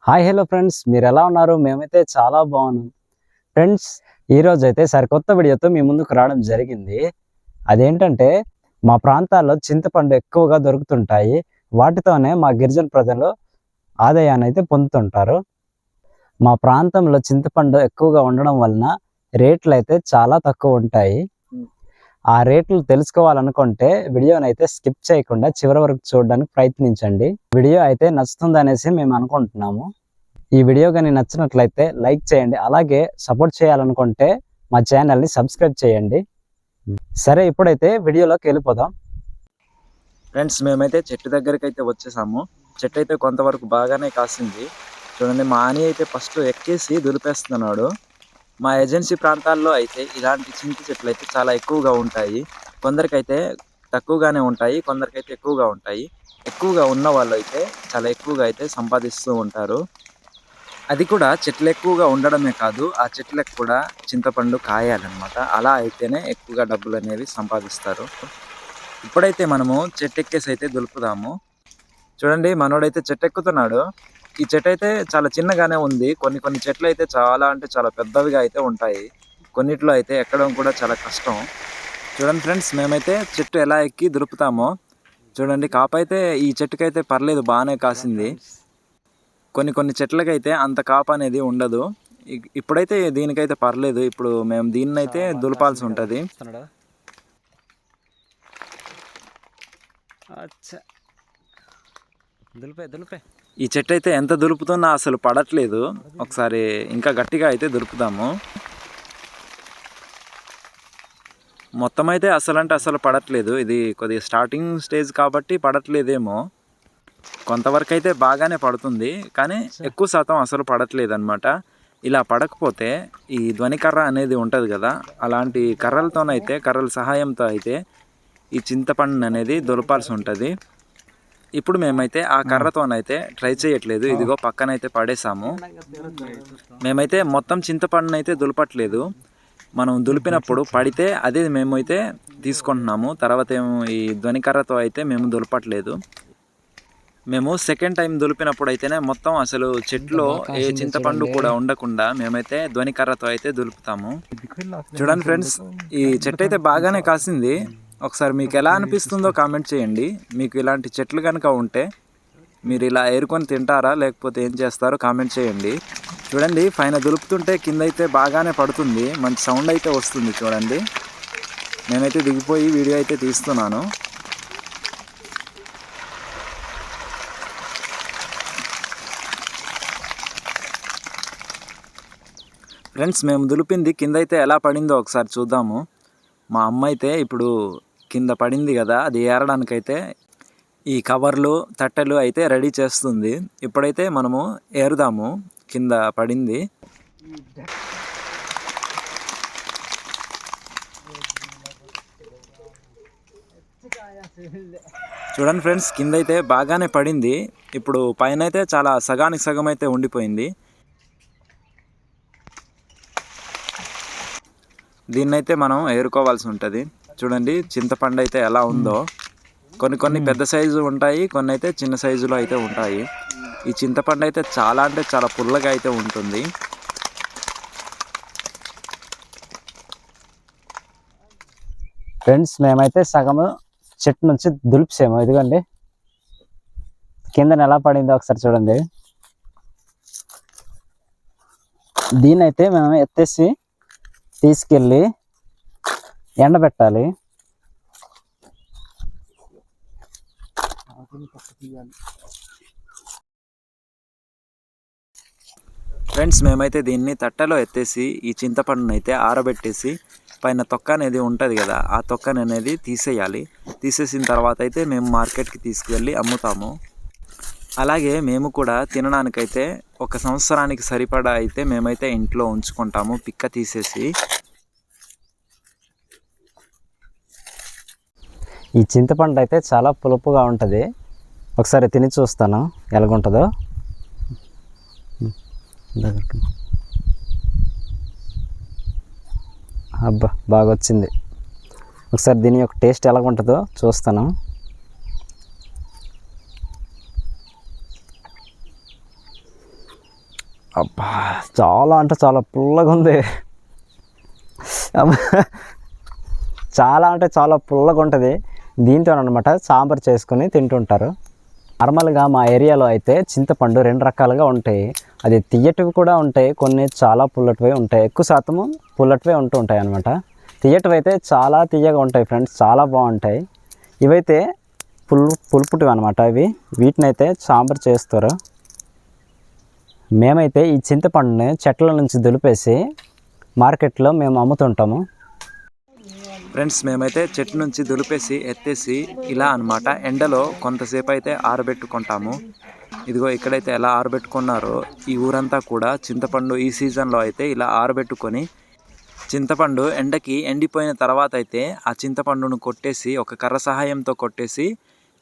Hi hello friends, మీరు ఎలా ఉన్నారు? మేమైతే చాలా బాగున్నాం ఫ్రెండ్స్. ఈరోజు అయితే సరికొత్త వీడియోతో మీ ముందుకు రావడం జరిగింది. అదేంటంటే మా ప్రాంతాల్లో చింతపండు ఎక్కువగా దొరుకుతుంటాయి. వాటితోనే మా గిరిజన ప్రజలు ఆదాయాన్ని అయితే పొందుతుంటారు. మా ప్రాంతంలో చింతపండు ఎక్కువగా ఉండడం వలన రేట్లు అయితే చాలా తక్కువ ఉంటాయి. ఆ రేట్లు తెలుసుకోవాలనుకుంటే వీడియోని అయితే స్కిప్ చేయకుండా చివరి వరకు చూడడానికి ప్రయత్నించండి. వీడియో అయితే నచ్చుతుంది అనేసి మేము అనుకుంటున్నాము. ఈ వీడియో కానీ నచ్చినట్లయితే లైక్ చేయండి. అలాగే సపోర్ట్ చేయాలనుకుంటే మా ఛానల్ని సబ్స్క్రైబ్ చేయండి. సరే, ఇప్పుడైతే వీడియోలోకి వెళ్ళిపోదాం. ఫ్రెండ్స్, మేమైతే చెట్టు దగ్గరికి అయితే వచ్చేసాము. చెట్టు అయితే కొంతవరకు బాగానే కాసింది. చూడండి, మా అని అయితే ఫస్ట్ ఎక్కేసి దులిపేస్తున్నాడు. మా ఏజెన్సీ ప్రాంతాల్లో అయితే ఇలాంటి చింత చెట్లు అయితే చాలా ఎక్కువగా ఉంటాయి. కొందరికైతే తక్కువగానే ఉంటాయి, కొందరికైతే ఎక్కువగా ఉంటాయి. ఎక్కువగా ఉన్న వాళ్ళు అయితే చాలా ఎక్కువగా అయితే సంపాదిస్తూ ఉంటారు. అది కూడా చెట్లు ఎక్కువగా ఉండడమే కాదు, ఆ చెట్లకు కూడా చింతపండు కాయాలన్నమాట. అలా అయితేనే ఎక్కువగా డబ్బులు అనేవి సంపాదిస్తారు. ఇప్పుడైతే మనము చెట్టు ఎక్కేసి అయితే దులుపుదాము. చూడండి, మనోడైతే చెట్టు ఎక్కుతున్నాడు. ఈ చెట్టు అయితే చాలా చిన్నగానే ఉంది. కొన్ని చెట్లు అయితే చాలా అంటే చాలా పెద్దవిగా అయితే ఉంటాయి. కొన్నిట్లో అయితే ఎక్కడం కూడా చాలా కష్టం. చూడండి ఫ్రెండ్స్, మేమైతే చెట్టు ఎలా ఎక్కి దులుపుతామో చూడండి. కాపైతే ఈ చెట్టుకైతే పర్లేదు, బాగానే కాసింది. కొన్ని చెట్లకైతే అంత కాపు అనేది ఉండదు. ఇప్పుడైతే దీనికైతే పర్లేదు. ఇప్పుడు మేము దీన్నైతే దులపాల్సి ఉంటుంది. ఈ చెట్టు అయితే ఎంత దులుపుతున్నా అసలు పడట్లేదు. ఒకసారి ఇంకా గట్టిగా అయితే దులుపుదాము. మొత్తం అయితే అసలు పడట్లేదు. ఇది కొద్దిగా స్టార్టింగ్ స్టేజ్ కాబట్టి పడట్లేదేమో. కొంతవరకు అయితే బాగానే పడుతుంది, కానీ ఎక్కువ శాతం అసలు పడట్లేదు అనమాట. ఇలా పడకపోతే ఈ ధ్వనికర్ర అనేది ఉంటుంది కదా, అలాంటి కర్రలతోనైతే కర్రల సహాయంతో అయితే ఈ చింతపండు అనేది దులపాల్సి ఉంటుంది. ఇప్పుడు మేమైతే ఆ కర్రతోనైతే ట్రై చేయట్లేదు. ఇదిగో పక్కనైతే పడేసాము. మేమైతే మొత్తం చింతపండును అయితే దులపట్లేదు. మనం దులిపినప్పుడు పడితే అదే మేమైతే తీసుకుంటున్నాము. తర్వాత ఏమో ఈ ధ్వనికర్రతో అయితే మేము దులపట్లేదు. మేము సెకండ్ టైం దులిపినప్పుడు అయితేనే మొత్తం అసలు చెట్లో ఏ చింతపండు కూడా ఉండకుండా మేమైతే ధ్వనికర్రతో అయితే దులుపుతాము. చూడండి ఫ్రెండ్స్, ఈ చెట్టు అయితే బాగానే కాసింది. ఒకసారి మీకు ఎలా అనిపిస్తుందో కామెంట్ చేయండి. మీకు ఇలాంటి చెట్లు కనుక ఉంటే మీరు ఇలా ఏరుకొని తింటారా, లేకపోతే ఏం చేస్తారో కామెంట్ చేయండి. చూడండి, పైన దులుపుతుంటే కింద అయితే బాగానే పడుతుంది. మంచి సౌండ్ అయితే వస్తుంది. చూడండి, నేనైతే దిగిపోయి వీడియో అయితే తీస్తున్నాను. ఫ్రెండ్స్, మేము దులిపింది కింద అయితే ఎలా పడిందో ఒకసారి చూద్దాము. మా అమ్మ అయితే ఇప్పుడు కింద పడింది కదా, అది ఏరడానికైతే ఈ కవర్లు తట్టెలు అయితే రెడీ చేస్తుంది. ఇప్పుడైతే మనము ఏరుదాము. కింద పడింది. చూడండి ఫ్రెండ్స్, కింద అయితే బాగానే పడింది. ఇప్పుడు పైన అయితే చాలా సగానికి సగం అయితే ఉండిపోయింది. దీన్నైతే మనం ఏరుకోవాల్సి ఉంటుంది. చూడండి, చింతపండు అయితే ఎలా ఉందో. కొన్ని పెద్ద సైజు ఉంటాయి, కొన్ని అయితే చిన్న సైజులో అయితే ఉంటాయి. ఈ చింతపండు అయితే చాలా అంటే చాలా పుల్లగా అయితే ఉంటుంది. ఫ్రెండ్స్, మేమైతే సగము చెట్టు నుంచి దులిపేసాము. ఇదిగోండి, కిందన ఎలా పడిందో ఒకసారి చూడండి. దీన్నైతే మేము ఎత్తేసి తీసుకెళ్ళి ఎండబెట్టాలి. ఫ్రెండ్స్, మేమైతే దీన్ని తట్టలో ఎత్తేసి ఈ చింతపండును అయితే ఆరబెట్టేసి పైన తొక్క అనేది ఉంటుంది కదా, ఆ తొక్కని అనేది తీసేయాలి. తీసేసిన తర్వాత అయితే మేము మార్కెట్కి తీసుకువెళ్ళి అమ్ముతాము. అలాగే మేము కూడా తినడానికైతే 1 సంవత్సరానికి సరిపడా అయితే మేమైతే ఇంట్లో ఉంచుకుంటాము, పిక్క తీసేసి. ఈ చింతపండు అయితే చాలా పులుపుగా ఉంటుంది. ఒకసారి తిని చూస్తాను ఎలాగుంటుందో. అబ్బా, బాగా వచ్చింది. ఒకసారి దీని యొక్క టేస్ట్ ఎలాగుంటుందో చూస్తాను. అబ్బా చాలా అంటే చాలా పుల్లగా ఉంది. చాలా అంటే చాలా పుల్లగా ఉంటుంది. దీంతో అనమాట సాంబార్ చేసుకొని తింటుంటారు. నార్మల్గా మా ఏరియాలో అయితే చింతపండు 2 రకాలుగా ఉంటాయి. అది తియ్యటివి కూడా ఉంటాయి, కొన్ని చాలా పుల్లటివి ఉంటాయి. ఎక్కువ శాతము పుల్లటివే ఉంటూ ఉంటాయి అనమాట. తియ్యటివి అయితే చాలా తియ్యగా ఉంటాయి ఫ్రెండ్స్, చాలా బాగుంటాయి. ఇవైతే పులుపుటివి అనమాట. వీటినైతే సాంబార్ చేస్తారు. మేమైతే ఈ చింతపండుని చెట్ల నుంచి దులిపేసి మార్కెట్లో మేము అమ్ముతుంటాము. ఫ్రెండ్స్ మేమైతే చెట్టు నుంచి దులిపేసి ఎత్తేసి ఇలా అన్నమాట ఎండలో కొంతసేపు అయితే ఆరబెట్టుకుంటాము. ఇదిగో ఇక్కడైతే ఎలా ఆరబెట్టుకున్నారో ఈ ఊరంతా కూడా చింతపండు ఈ సీజన్లో అయితే ఇలా ఆరబెట్టుకొని చింతపండు ఎండకి ఎండిపోయిన తర్వాత అయితే ఆ చింతపండును కొట్టేసి ఒక కర్ర సహాయంతో కొట్టేసి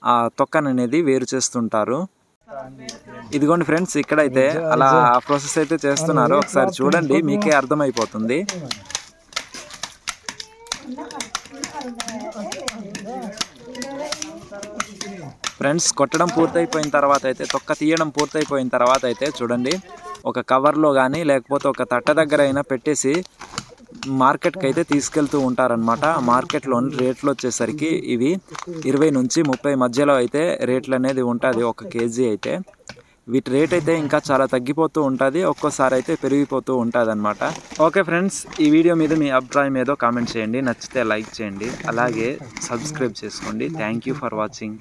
ఆ తొక్కను అనేది వేరు చేస్తుంటారు. ఇదిగోండి ఫ్రెండ్స్, ఇక్కడైతే అలా ఆ ప్రాసెస్ అయితే చేస్తున్నారు. ఒకసారి చూడండి, మీకే అర్థమైపోతుంది. ఫ్రెండ్స్ కొట్టడం పూర్తయిపోయిన తర్వాత అయితే తొక్క తీయడం పూర్తయిపోయిన తర్వాత అయితే చూడండి, ఒక కవర్లో కానీ లేకపోతే ఒక తట్ట దగ్గర అయినా పెట్టేసి మార్కెట్కి అయితే తీసుకెళ్తూ ఉంటారనమాట. మార్కెట్లోని రేట్లు వచ్చేసరికి ఇవి 20 నుంచి 30 మధ్యలో అయితే రేట్లు అనేది ఉంటుంది ఒక కేజీ అయితే. వీటి రేట్ అయితే ఇంకా చాలా తగ్గిపోతూ ఉంటుంది, ఒక్కోసారి అయితే పెరిగిపోతూ ఉంటుంది అనమాట. ఓకే ఫ్రెండ్స్, ఈ వీడియో మీద మీ అభిప్రాయం ఏదో కామెంట్ చేయండి, నచ్చితే లైక్ చేయండి, అలాగే సబ్స్క్రైబ్ చేసుకోండి. Thank you for watching.